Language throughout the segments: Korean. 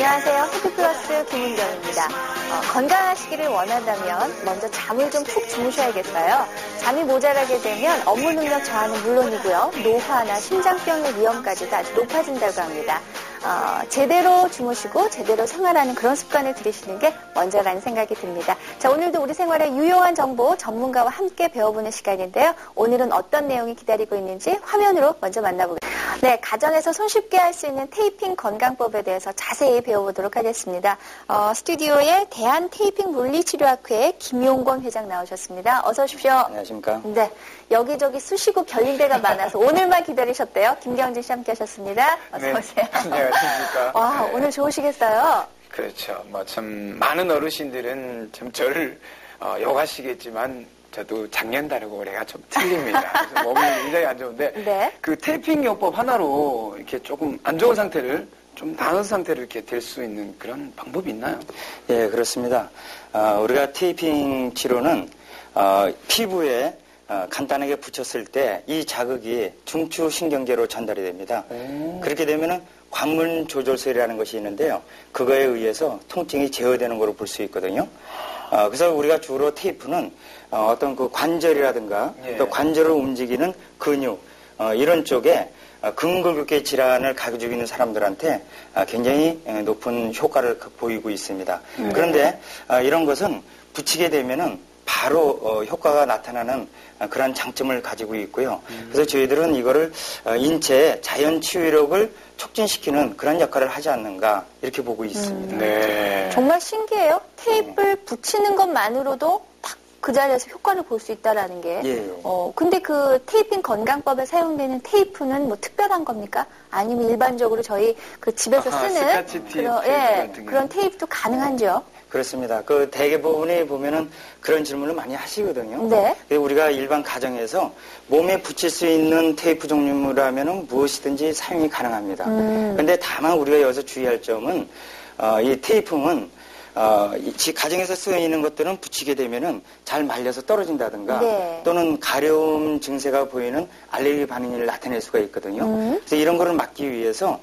안녕하세요. 해피플러스 김은경입니다. 건강하시기를 원한다면 먼저 잠을 좀 푹 주무셔야겠어요. 잠이 모자라게 되면 업무 능력 저하는 물론이고요. 노화나 심장병의 위험까지도 아주 높아진다고 합니다. 제대로 주무시고 제대로 생활하는 그런 습관을 들이시는 게 먼저라는 생각이 듭니다. 자, 오늘도 우리 생활에 유용한 정보 전문가와 함께 배워보는 시간인데요. 오늘은 어떤 내용이 기다리고 있는지 화면으로 먼저 만나보겠습니다. 네, 가정에서 손쉽게 할 수 있는 테이핑 건강법에 대해서 자세히 배워보도록 하겠습니다. 스튜디오에 대한테이핑물리치료학회 김용권 회장 나오셨습니다. 어서 오십시오. 안녕하십니까. 네, 여기저기 쑤시고 결린 데가 많아서 오늘만 기다리셨대요. 김경진 씨 함께 하셨습니다. 어서 오세요. 안녕하십니까. 와, 네. 오늘 좋으시겠어요? 그렇죠. 참 많은 어르신들은 참 저를 욕하시겠지만 저도 작년 다르고 올해가 좀 틀립니다. 그래서 몸이 굉장히 안 좋은데 네. 그 테이핑 요법 하나로 이렇게 조금 안 좋은 상태를 좀 나은 상태로 이렇게 될 수 있는 그런 방법이 있나요? 예, 그렇습니다. 우리가 테이핑 치료는 피부에 간단하게 붙였을 때 이 자극이 중추신경계로 전달이 됩니다. 그렇게 되면은 관문 조절술이라는 것이 있는데요. 그거에 의해서 통증이 제어되는 걸로 볼 수 있거든요. 그래서 우리가 주로 테이프는 어떤 그 관절이라든가 또 관절을 움직이는 근육 이런 쪽에 근골격계 질환을 가지고 있는 사람들한테 굉장히 높은 효과를 보이고 있습니다. 그런데 이런 것은 붙이게 되면은 바로 효과가 나타나는 그런 장점을 가지고 있고요. 그래서 저희들은 이거를 인체의 자연 치유력을 촉진시키는 그런 역할을 하지 않는가 이렇게 보고 있습니다. 네. 정말 신기해요. 테이프를 붙이는 것만으로도 딱 그 자리에서 효과를 볼 수 있다라는 게. 예. 근데 그 테이핑 건강법에 사용되는 테이프는 뭐 특별한 겁니까? 아니면 일반적으로 저희 그 집에서 쓰는 스카치 테이프 그런 테이프도 가능한지요? 그렇습니다. 그 대부분이 보면은 그런 질문을 많이 하시거든요. 네. 우리가 일반 가정에서 몸에 붙일 수 있는 테이프 종류라면은 무엇이든지 사용이 가능합니다. 그런데 다만 우리가 여기서 주의할 점은 이 테이프는 가정에서 쓰이는 것들은 붙이게 되면은 잘 말려서 떨어진다든가 네. 또는 가려움 증세가 보이는 알레르기 반응을 나타낼 수가 있거든요. 그래서 이런 거를 막기 위해서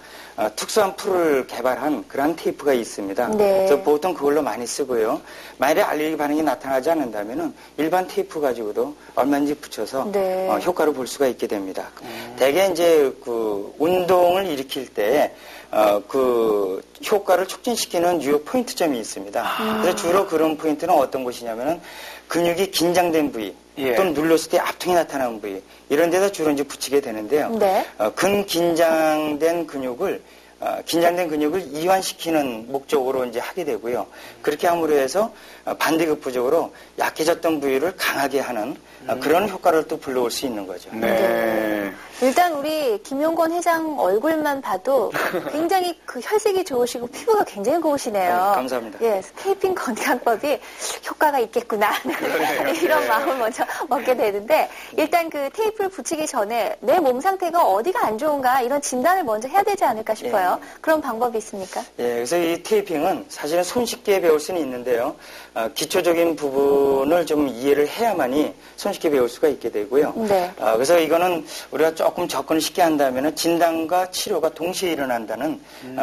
특수한 풀을 개발한 그런 테이프가 있습니다. 네. 그래서 보통 그걸로 많이 쓰고요. 만약에 알레르기 반응이 나타나지 않는다면은 일반 테이프 가지고도 얼마든지 붙여서 네. 효과를 볼 수가 있게 됩니다. 대개 이제 그 운동을 일으킬 때 그 효과를 촉진시키는 유효 포인트점이 있습니다. 그래서 주로 그런 포인트는 어떤 것이냐면은 근육이 긴장된 부위 또는 눌렀을 때 압통이 나타나는 부위 이런 데서 주로 이제 붙이게 되는데요. 네. 긴장된 근육을 이완시키는 목적으로 이제 하게 되고요. 그렇게 함으로 해서 반대급부적으로 약해졌던 부위를 강하게 하는 그런 효과를 또 불러올 수 있는 거죠. 네. 일단 우리 김용권 회장 얼굴만 봐도 굉장히 그 혈색이 좋으시고 피부가 굉장히 고우시네요. 네, 감사합니다. 예, 테이핑 건강법이 효과가 있겠구나 이런 마음을 먼저 먹게 되는데 일단 그 테이프를 붙이기 전에 내 몸 상태가 어디가 안 좋은가 이런 진단을 먼저 해야 되지 않을까 싶어요. 그런 방법이 있습니까? 예, 그래서 이 테이핑은 사실은 손쉽게 배울 수는 있는데요. 기초적인 부분을 좀 이해를 해야만이 손쉽게 배울 수가 있게 되고요. 네. 그래서 이거는 우리가 조금 접근을 쉽게 한다면 진단과 치료가 동시에 일어난다는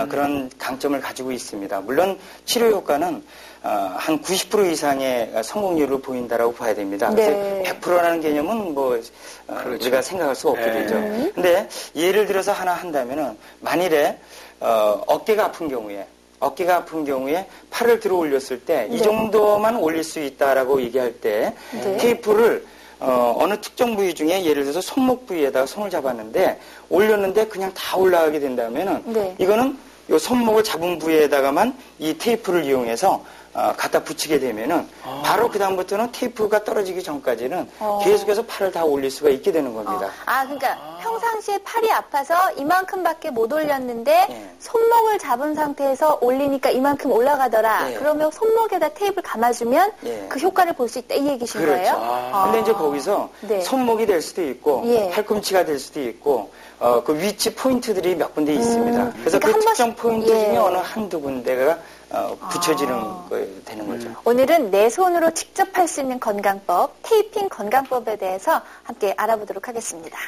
그런 강점을 가지고 있습니다. 물론 치료 효과는 한 90% 이상의 성공률을 보인다라고 봐야 됩니다. 그래서 네. 100%라는 개념은 뭐 그렇죠. 우리가 생각할 수 없게 되죠. 근데 예를 들어서 하나 한다면은 만일에 어깨가 아픈 경우에 팔을 들어 올렸을 때 이 정도만 올릴 수 있다라고 얘기할 때 테이프를 어느 특정 부위 중에 예를 들어서 손목 부위에다가 손을 잡았는데 올렸는데 그냥 다 올라가게 된다면은 이거는 이 손목을 잡은 부위에다가만 이 테이프를 이용해서 갖다 붙이게 되면은 바로 그 다음부터는 테이프가 떨어지기 전까지는 계속해서 팔을 다 올릴 수가 있게 되는 겁니다. 그러니까 평상시에 팔이 아파서 이만큼밖에 못 올렸는데 손목을 잡은 상태에서 올리니까 이만큼 올라가더라. 그러면 손목에다 테이프를 감아주면 그 효과를 볼 수 있다 이 얘기신 거예요? 근데 이제 거기서 손목이 될 수도 있고 팔꿈치가 될 수도 있고 그 위치 포인트들이 몇 군데 있습니다. 그래서 그러니까 그 특정 포인트 중에 어느 한두 군데가 붙여지는 되는 거죠. 오늘은 내 손으로 직접 할 수 있는 건강법, 테이핑 건강법에 대해서 함께 알아보도록 하겠습니다.